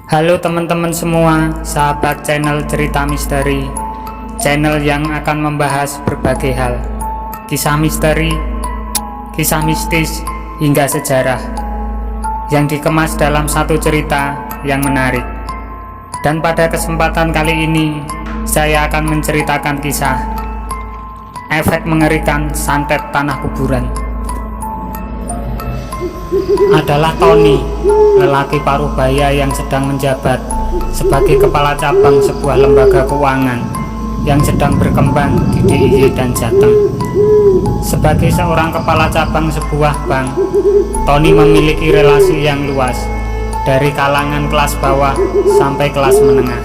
Halo teman-teman semua, sahabat channel Cerita Misteri, channel yang akan membahas berbagai hal, kisah misteri, kisah mistis, hingga sejarah yang dikemas dalam satu cerita yang menarik. Dan pada kesempatan kali ini, saya akan menceritakan kisah efek mengerikan santet tanah kuburan. Adalah Tony, lelaki parubaya yang sedang menjabat sebagai kepala cabang sebuah lembaga keuangan yang sedang berkembang di DIY dan Jateng. Sebagai seorang kepala cabang sebuah bank, Tony memiliki relasi yang luas, dari kalangan kelas bawah sampai kelas menengah,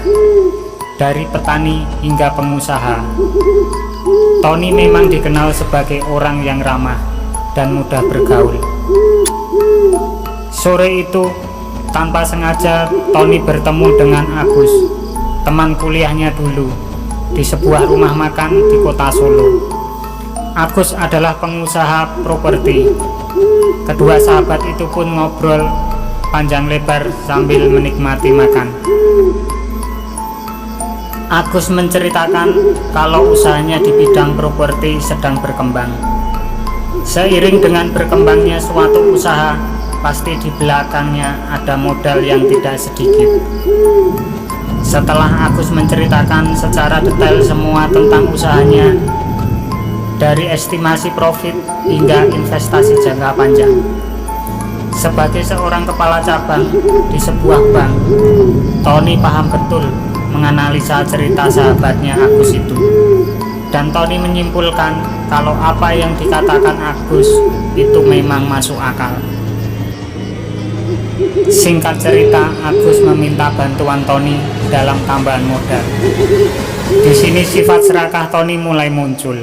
dari petani hingga pengusaha. Tony memang dikenal sebagai orang yang ramah dan mudah bergaul. Sore itu, tanpa sengaja Tony bertemu dengan Agus, teman kuliahnya dulu, di sebuah rumah makan di kota Solo. Agus adalah pengusaha properti. Kedua sahabat itu pun ngobrol panjang lebar sambil menikmati makan. Agus menceritakan kalau usahanya di bidang properti sedang berkembang. Seiring dengan berkembangnya suatu usaha, pasti di belakangnya ada modal yang tidak sedikit. Setelah Agus menceritakan secara detail semua tentang usahanya, dari estimasi profit hingga investasi jangka panjang. Sebagai seorang kepala cabang di sebuah bank, Tony paham betul menganalisa cerita sahabatnya Agus itu. Dan Tony menyimpulkan kalau apa yang dikatakan Agus itu memang masuk akal. Singkat cerita, Agus meminta bantuan Tony dalam tambahan modal. Di sini sifat serakah Tony mulai muncul.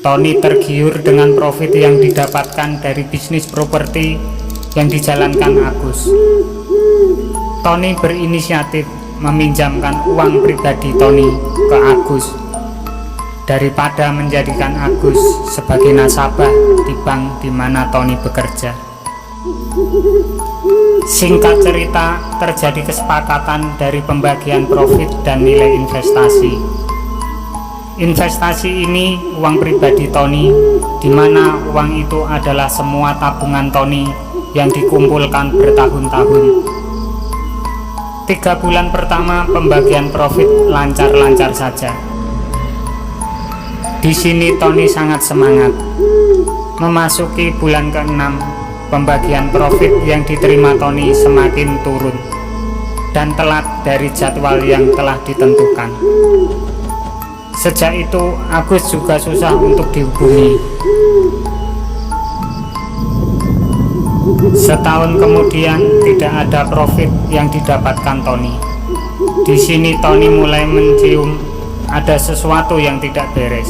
Tony tergiur dengan profit yang didapatkan dari bisnis properti yang dijalankan Agus. Tony berinisiatif meminjamkan uang pribadi Tony ke Agus daripada menjadikan Agus sebagai nasabah di bank di mana Tony bekerja. Singkat cerita, terjadi kesepakatan dari pembagian profit dan nilai investasi. Investasi ini uang pribadi Tony, di mana uang itu adalah semua tabungan Tony yang dikumpulkan bertahun-tahun. 3 bulan pertama pembagian profit lancar-lancar saja. Di sini Tony sangat semangat. Memasuki bulan ke-6, pembagian profit yang diterima Tony semakin turun dan telat dari jadwal yang telah ditentukan. Sejak itu Agus juga susah untuk dihubungi. Setahun kemudian tidak ada profit yang didapatkan Tony. Di sini Tony mulai mencium ada sesuatu yang tidak beres.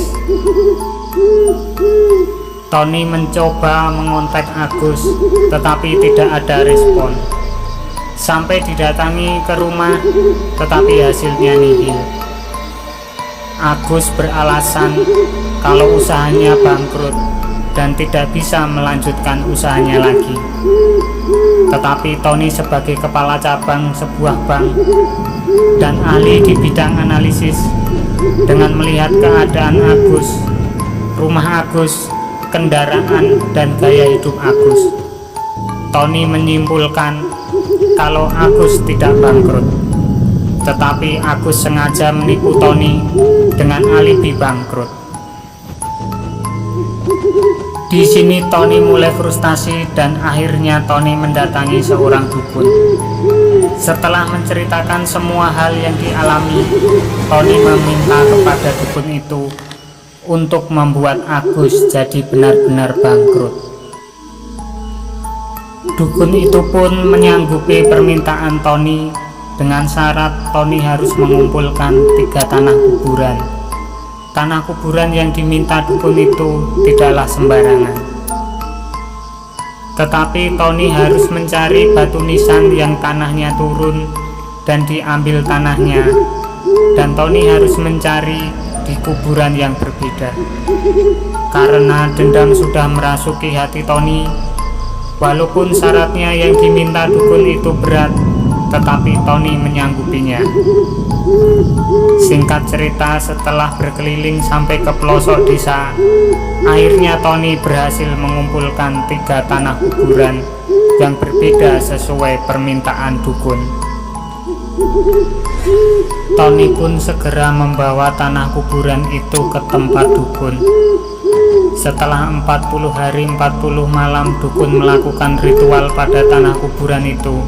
Tony mencoba mengontak Agus, tetapi tidak ada respon. Sampai didatangi ke rumah, tetapi hasilnya nihil. Agus beralasan kalau usahanya bangkrut dan tidak bisa melanjutkan usahanya lagi. Tetapi Tony sebagai kepala cabang sebuah bank dan ahli di bidang analisis, dengan melihat keadaan Agus, rumah Agus, kendaraan dan gaya hidup Agus, Tony menyimpulkan kalau Agus tidak bangkrut, tetapi Agus sengaja menipu Tony dengan alibi bangkrut. Di sini Tony mulai frustasi dan akhirnya Tony mendatangi seorang dukun. Setelah menceritakan semua hal yang dialami, Tony meminta kepada dukun itu untuk membuat Agus jadi benar-benar bangkrut. Dukun itu pun menyanggupi permintaan Tony dengan syarat Tony harus mengumpulkan 3 tanah kuburan. Tanah kuburan yang diminta dukun itu tidaklah sembarangan, tetapi Tony harus mencari batu nisan yang tanahnya turun dan diambil tanahnya, dan Tony harus mencari di kuburan yang berbeda. Karena dendam sudah merasuki hati Tony, walaupun syaratnya yang diminta dukun itu berat, tetapi Tony menyanggupinya. Singkat cerita, setelah berkeliling sampai ke pelosok desa, akhirnya Tony berhasil mengumpulkan 3 tanah kuburan yang berbeda sesuai permintaan dukun. Tony pun segera membawa tanah kuburan itu ke tempat dukun. Setelah 40 hari 40 malam dukun melakukan ritual pada tanah kuburan itu,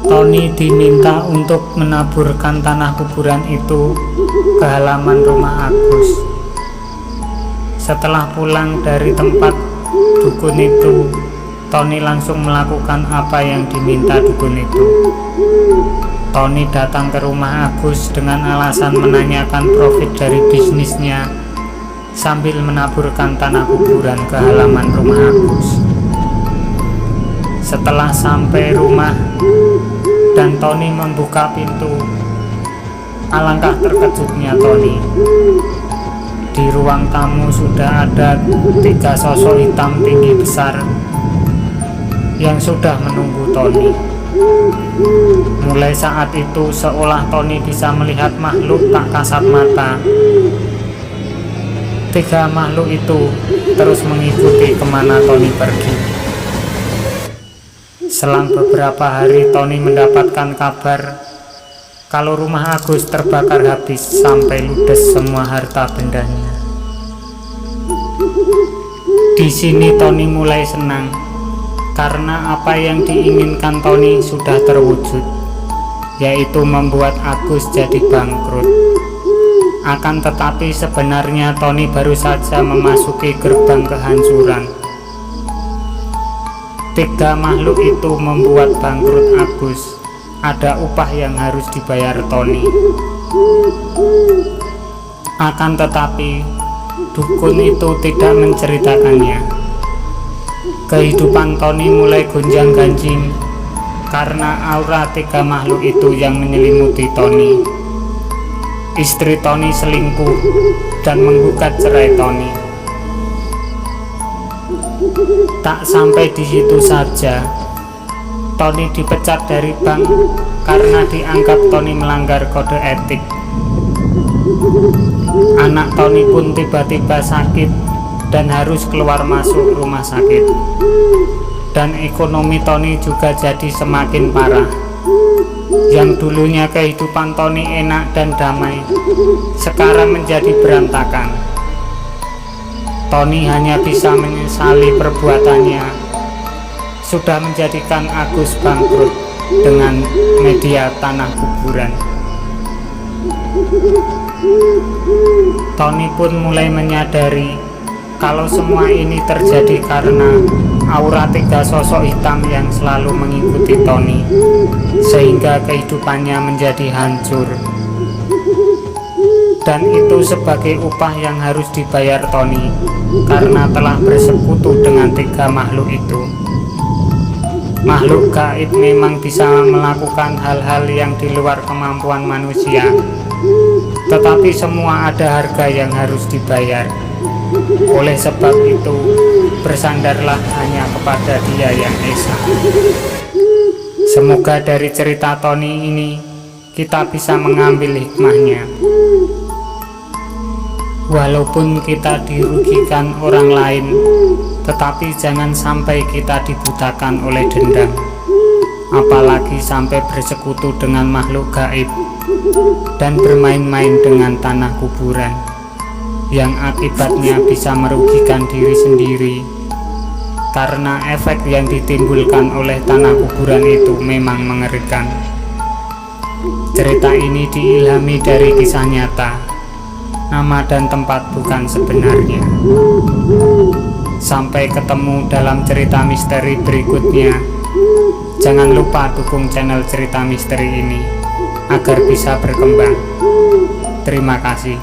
Tony diminta untuk menaburkan tanah kuburan itu ke halaman rumah Agus. Setelah pulang dari tempat dukun itu, Tony langsung melakukan apa yang diminta dukun itu. Tony datang ke rumah Agus dengan alasan menanyakan profit dari bisnisnya sambil menaburkan tanah kuburan ke halaman rumah Agus. Setelah sampai rumah dan Tony membuka pintu, alangkah terkejutnya Tony. Di ruang tamu sudah ada 3 sosok hitam tinggi besar yang sudah menunggu Tony. Mulai saat itu seolah Tony bisa melihat makhluk tak kasat mata. 3 makhluk itu terus mengikuti kemana Tony pergi. Selang beberapa hari Tony mendapatkan kabar kalau rumah Agus terbakar habis sampai ludes semua harta bendanya. Di sini Tony mulai senang karena apa yang diinginkan Tony sudah terwujud, yaitu membuat Agus jadi bangkrut. Akan tetapi sebenarnya Tony baru saja memasuki gerbang kehancuran. 3 makhluk itu membuat bangkrut Agus. Ada upah yang harus dibayar Tony. Akan tetapi dukun itu tidak menceritakannya. Kehidupan Tony mulai gonjang-ganjing karena aura 3 makhluk itu yang menyelimuti Tony. Istri Tony selingkuh dan menggugat cerai Tony. Tak sampai di situ saja, Tony dipecat dari bank karena dianggap Tony melanggar kode etik. Anak Tony pun tiba-tiba sakit dan harus keluar masuk rumah sakit. Dan ekonomi Tony juga jadi semakin parah. Yang dulunya kehidupan Tony enak dan damai, sekarang menjadi berantakan. Tony hanya bisa menyesali perbuatannya sudah menjadikan Agus bangkrut dengan media tanah kuburan. Tony pun mulai menyadari kalau semua ini terjadi karena aura 3 sosok hitam yang selalu mengikuti Tony, sehingga kehidupannya menjadi hancur. Dan itu sebagai upah yang harus dibayar Tony karena telah bersekutu dengan 3 makhluk itu. Makhluk gaib memang bisa melakukan hal-hal yang di luar kemampuan manusia, tetapi semua ada harga yang harus dibayar. Oleh sebab itu, bersandarlah hanya kepada Dia yang Esa. Semoga dari cerita Tony ini kita bisa mengambil hikmahnya. Walaupun kita dirugikan orang lain, tetapi jangan sampai kita dibutakan oleh dendam, apalagi sampai bersekutu dengan makhluk gaib dan bermain-main dengan tanah kuburan, yang akibatnya bisa merugikan diri sendiri, karena efek yang ditimbulkan oleh tanah kuburan itu memang mengerikan. Cerita ini diilhami dari kisah nyata. Nama dan tempat bukan sebenarnya. Sampai ketemu dalam cerita misteri berikutnya. Jangan lupa dukung channel cerita misteri ini agar bisa berkembang. Terima kasih.